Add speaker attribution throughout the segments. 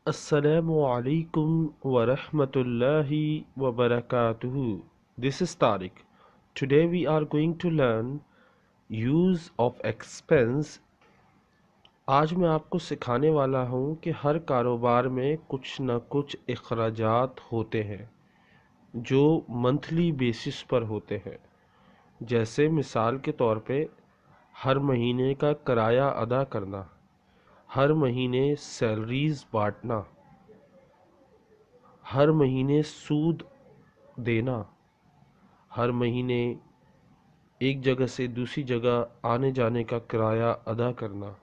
Speaker 1: Assalamualaikum wa rahmatullahi wa barakatuhu. This is Tariq. Today we are going to learn use of expense. आज मैं आपको सिखाने वाला हूँ कि हर कारोबार में कुछ न कुछ अखराजात होते हैं जो मंथली बेसिस पर होते हैं। जैसे मिसाल के तौर पे हर महीने का किराया अदा करना, हर महीने सैलरीज बांटना, हर महीने सूद देना, हर महीने एक जगह से दूसरी जगह आने जाने का किराया अदा करना।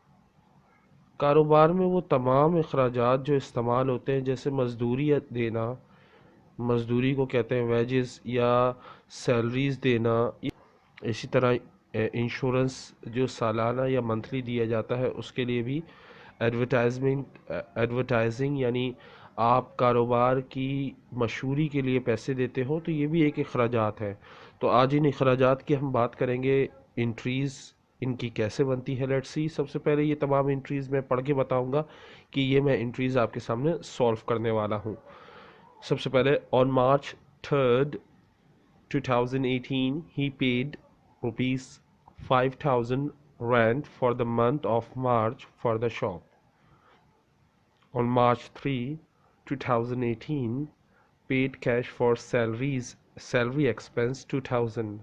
Speaker 1: कारोबार में वो तमाम अखराजात जो इस्तेमाल होते हैं, जैसे मज़दूरी देना, मज़दूरी को कहते हैं वेजेस, या सैलरीज देना। इसी तरह इंश्योरेंस जो सालाना या मंथली दिया जाता है, उसके लिए भी एडवर्टाइजिंग यानी आप कारोबार की मशहूरी के लिए पैसे देते हो, तो ये भी एक अखराजात है। तो आज इन अखराजात की हम बात करेंगे। इंट्रीज़ इनकी कैसे बनती है, लेट्स सी। सबसे पहले ये तमाम इंट्रीज़ मैं पढ़ के बताऊंगा कि ये मैं इंट्रीज़ आपके सामने सॉल्व करने वाला हूँ। सबसे पहले, on March 3rd 2018 he paid rupees 5000 rent for the month of March for the shop. On March 3, 2018, paid cash for salary expense 2000.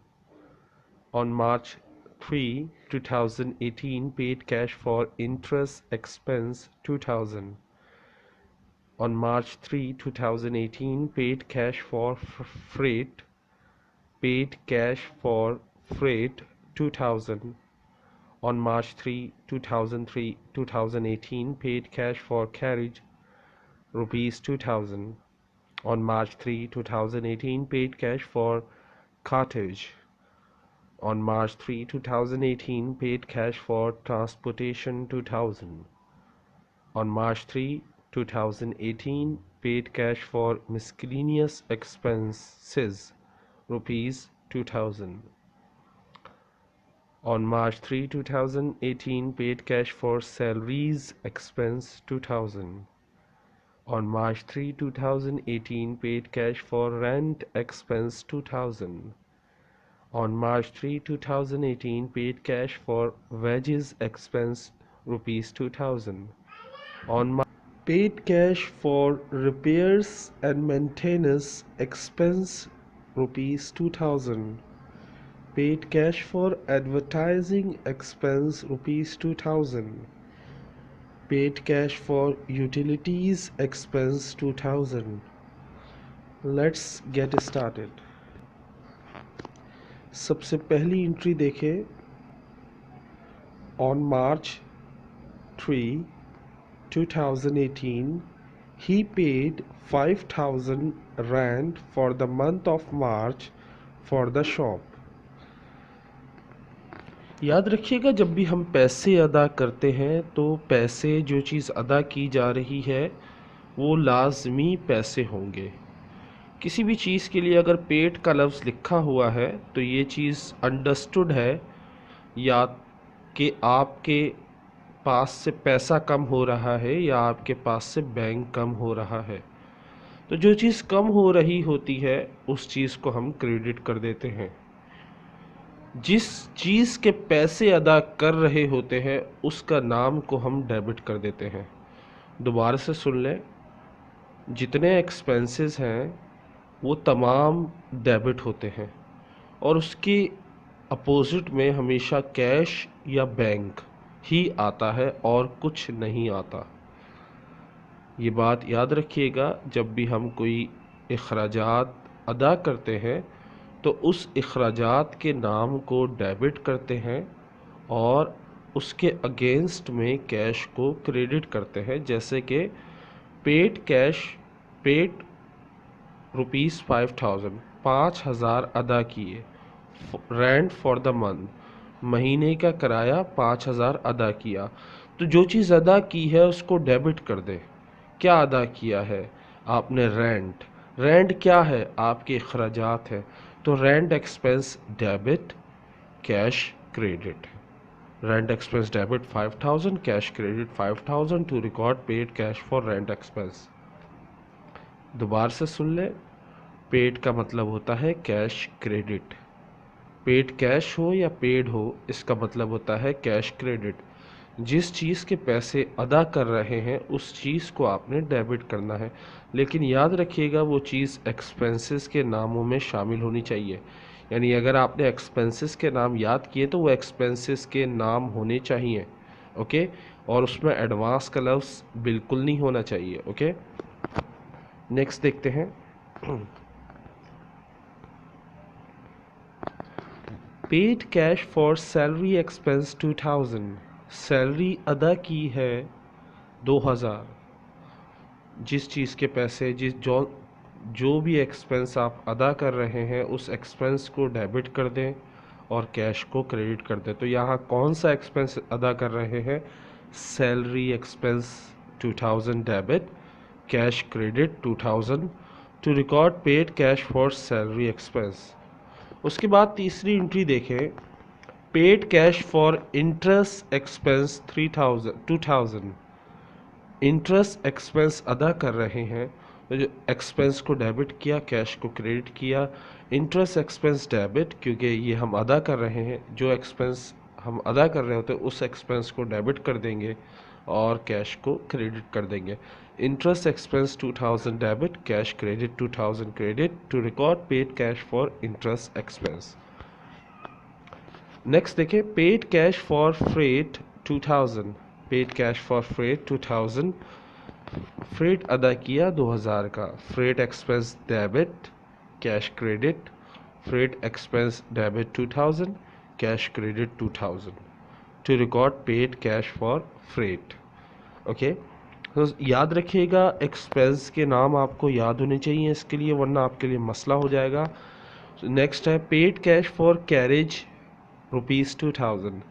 Speaker 1: On March 3, 2018, paid cash for interest expense 2000. On March 3, 2018, paid cash for freight 2000. On March 3, 2018, paid cash for carriage rupees 2000. On March 3, 2018, paid cash for cartage. On March 3, 2018, paid cash for transportation 2000. On March 3, 2018, paid cash for miscellaneous expenses rupees 2000. On March 3, 2018, paid cash for salaries expense 2000. On March 3, 2018, paid cash for rent expense 2000. On March 3, 2018, paid cash for wages expense rupees 2000. Paid cash for repairs and maintenance expense rupees 2000. Paid cash for advertising expense rupees 2000. Paid cash for utilities expense 2000. Let's get started. सबसे पहली entry देखें। On March 3, 2018, he paid 5000 rand for the month of March for the shop. याद रखिएगा, जब भी हम पैसे अदा करते हैं तो पैसे, जो चीज़ अदा की जा रही है वो लाजमी पैसे होंगे। किसी भी चीज़ के लिए अगर पेड का लफ्ज़ लिखा हुआ है तो ये चीज़ अंडरस्टूड है, या कि आपके पास से पैसा कम हो रहा है या आपके पास से बैंक कम हो रहा है। तो जो चीज़ कम हो रही होती है उस चीज़ को हम क्रेडिट कर देते हैं। जिस चीज़ के पैसे अदा कर रहे होते हैं उसका नाम को हम डेबिट कर देते हैं। दोबारा से सुन लें, जितने एक्सपेंसेस हैं वो तमाम डेबिट होते हैं और उसके अपोजिट में हमेशा कैश या बैंक ही आता है और कुछ नहीं आता। ये बात याद रखिएगा, जब भी हम कोई अखराजात अदा करते हैं तो उस अखराजात के नाम को डेबिट करते हैं और उसके अगेंस्ट में कैश को क्रेडिट करते हैं। जैसे कि पेड रुपीज़ 5000, 5000 अदा किए। रेंट फॉर द मंथ, महीने का किराया 5000 अदा किया। तो जो चीज़ अदा की है उसको डेबिट कर दे। क्या अदा किया है आपने? रेंट। रेंट क्या है? आपके अखराजात है। तो rent expense debit, cash credit. Rent expense debit 5000, cash credit 5000 to record paid cash for rent expense. दोबारा से सुन ले, पेड का मतलब होता है कैश क्रेडिट। पेड कैश हो या पेड हो, इसका मतलब होता है कैश क्रेडिट। जिस चीज़ के पैसे अदा कर रहे हैं उस चीज़ को आपने डेबिट करना है, लेकिन याद रखिएगा वो चीज़ एक्सपेंसेस के नामों में शामिल होनी चाहिए। यानी अगर आपने एक्सपेंसेस के नाम याद किए तो वो एक्सपेंसेस के नाम होने चाहिए, ओके। और उसमें एडवांस का लफ्ज़ बिल्कुल नहीं होना चाहिए, ओके। नेक्स्ट देखते हैं। Paid cash for salary expense 2000, salary अदा की है 2000। जिस चीज़ के पैसे जो भी एक्सपेंस आप अदा कर रहे हैं उस एक्सपेंस को डेबिट कर दें और कैश को क्रेडिट कर दें। तो यहाँ कौन सा एक्सपेंस अदा कर रहे हैं? Salary expense 2000 debit, cash credit 2000 to record paid cash for salary expense. उसके बाद तीसरी एंट्री देखें, paid cash for interest expense 2000। Interest expense अदा कर रहे हैं, तो जो एक्सपेंस को डेबिट किया, कैश को क्रेडिट किया। इंटरेस्ट एक्सपेंस डेबिट, क्योंकि ये हम अदा कर रहे हैं, जो एक्सपेंस हम अदा कर रहे होते हैं उस एक्सपेंस को डेबिट कर देंगे और कैश को क्रेडिट कर देंगे। Interest expense 2000 debit, cash credit 2000 credit to record paid cash for interest expense. Next देखें, paid cash for freight 2000, paid cash for freight 2000, freight अदा किया 2000 का। Freight expense debit, cash credit. Freight expense debit 2000, cash credit 2000 to record paid cash for freight, okay. तो याद रखिएगा expense के नाम आपको याद होने चाहिए इसके लिए, वरना आपके लिए मसला हो जाएगा। नेक्स्ट है पेड कैश फॉर कैरेज ₹2000।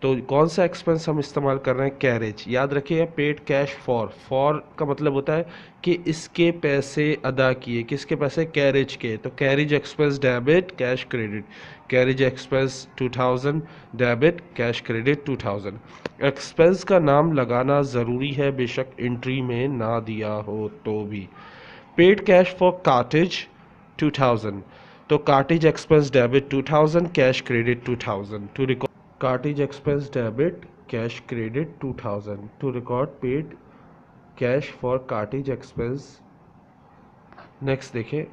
Speaker 1: तो कौन सा एक्सपेंस हम इस्तेमाल कर रहे हैं? कैरेज। याद रखिएगा पेड कैश फॉर का मतलब होता है कि इसके पैसे अदा किए। किसके पैसे? कैरेज के। तो carriage expense debit, cash credit. Carriage expense 2000 debit, cash credit 2000। Expense का नाम लगाना ज़रूरी है, बेशक एंट्री में ना दिया हो तो भी। पेड कैश फॉर कार्टेज 2000, तो cartage expense debit 2000, cash credit 2000 to record cartage expense debit, cash credit 2000 to record paid cash for cartage expense. Next देखें,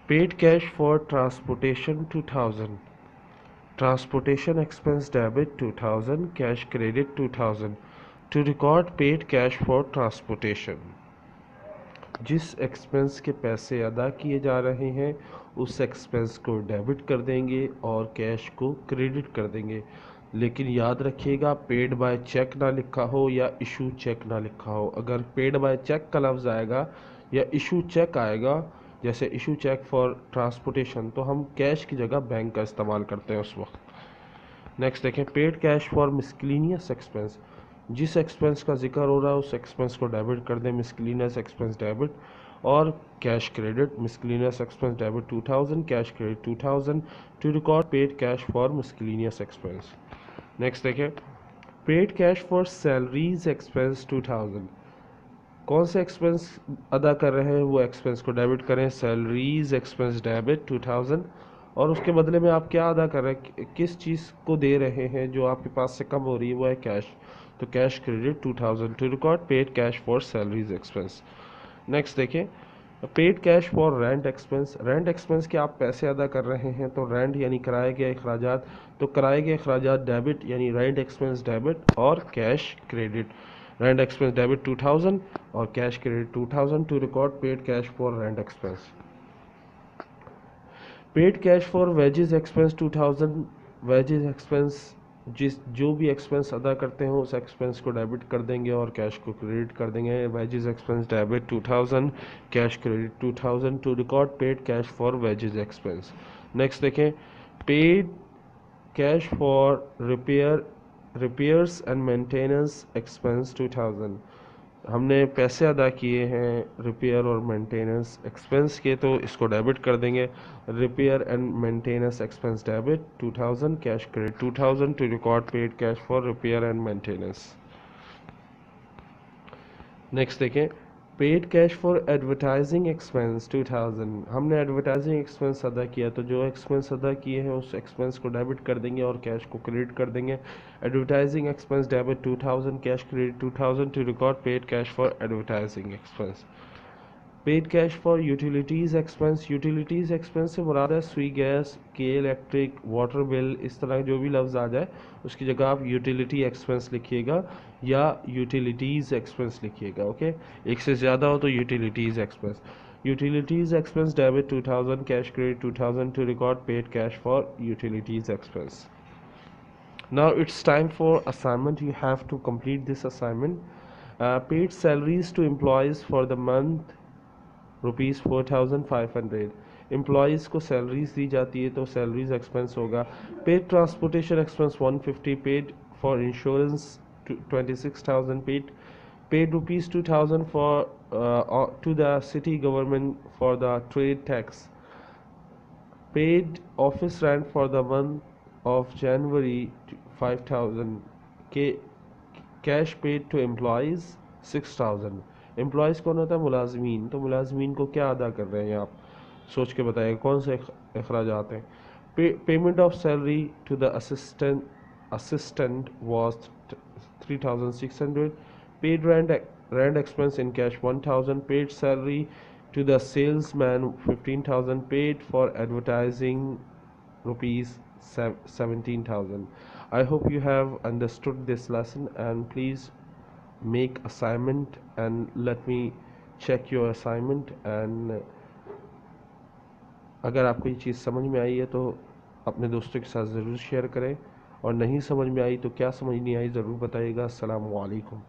Speaker 1: paid cash for transportation 2000, transportation expense debit 2000, cash credit 2000 to record paid cash for transportation. जिस expense के पैसे अदा किए जा रहे हैं उस एक्सपेंस को डेबिट कर देंगे और कैश को क्रेडिट कर देंगे। लेकिन याद रखिएगा पेड बाय चेक ना लिखा हो या इशू चेक ना लिखा हो। अगर पेड बाय चेक का लफ्ज़ आएगा या इशू चेक आएगा, जैसे इशू चेक फॉर ट्रांसपोर्टेशन, तो हम कैश की जगह बैंक का इस्तेमाल करते हैं उस वक्त। नेक्स्ट देखें, paid cash for miscellaneous expense. जिस एक्सपेंस का जिक्र हो रहा है उस एक्सपेंस को डेबिट कर दें, मिसक्लिनियस एक्सपेंस डेबिट और cash credit. Miscellaneous expense debit 2000, cash credit 2000 to record paid cash for miscellaneous expense. Next देखें, paid cash for salaries expense 2000। कौन से एक्सपेंस अदा कर रहे हैं वो एक्सपेंस को डेबिट करें, सैलरीज एक्सपेंस डेबिट 2000, और उसके बदले में आप क्या अदा कर रहे हैं, किस चीज़ को दे रहे हैं जो आपके पास से कम हो रही है, वो है कैश। तो cash credit 2000 to record paid cash for salaries expense. Next देखें, paid cash for rent expense. Rent expense के आप पैसे अदा कर रहे हैं, तो रेंट यानी किराए के अखराजात, तो किराए के अखराजात डेबिट यानी रेंट एक्सपेंस डेबिट और cash credit. Rent expense debit 2000 और cash credit 2000 to record paid cash for rent expense. Paid cash for wages expense 2000, wages expense जो भी एक्सपेंस अदा करते हैं उस एक्सपेंस को डेबिट कर देंगे और कैश को क्रेडिट कर देंगे। Wages expense debit 2000, cash credit 2000 to record paid cash for wages expense. Next देखें, paid cash for repairs and maintenance expense 2000। हमने पैसे अदा किए हैं रिपेयर और मेंटेनेंस एक्सपेंस के, तो इसको डेबिट कर देंगे। Repair and maintenance expense debit 2000, cash credit 2000 to record paid cash for repair and maintenance. Next देखें, paid cash for advertising expense 2000, हमने एडवर्टाइजिंग एक्सपेंस अदा किया, तो जो एक्सपेंस अदा किए हैं उस एक्सपेंस को डेबिट कर देंगे और कैश को क्रेडिट कर देंगे। Advertising expense debit 2000, cash credit 2000 to record paid cash for advertising expense. Paid cash for utilities expense, utilities expense से मुराद है सुई गैस के इलेक्ट्रिक वाटर बिल, इस तरह जो भी लफ्ज़ आ जाए उसकी जगह आप यूटिलिटी एक्सपेंस लिखिएगा या यूटिलिटीज़ एक्सपेंस लिखिएगा। ओके, एक से ज़्यादा हो तो utilities expense. Utilities expense debit 2000, cash credit 2000 to record paid cash for utilities expense. Now it's time for assignment. You have to complete this assignment. Paid salaries to employees for the month ₹4500। Employees को salaries दी जाती है तो salaries expense होगा। Paid transportation expense 150, paid for insurance 26,000, paid ₹2000 for to the city government for the trade tax, paid office rent for the month of January 5000 के, cash paid to employees 6000। Employees कौन होता है? मुलाजमीन। तो मुलाजमीन को क्या अदा कर रहे हैं आप सोच के बताइए कौन से अखराजात हैं। Payment of salary to the assistant was 3600, paid rent expense in cash 1000, paid salary to the salesman 15,000, paid for advertising rupees 17,000. I hope you have understood this lesson, and please make assignment and let me check your assignment. And अगर आपको ये चीज़ समझ में आई है तो अपने दोस्तों के साथ ज़रूर शेयर करें, और नहीं समझ में आई तो क्या समझ नहीं आई ज़रूर बताइएगा। अस्सलामु अलैकुम।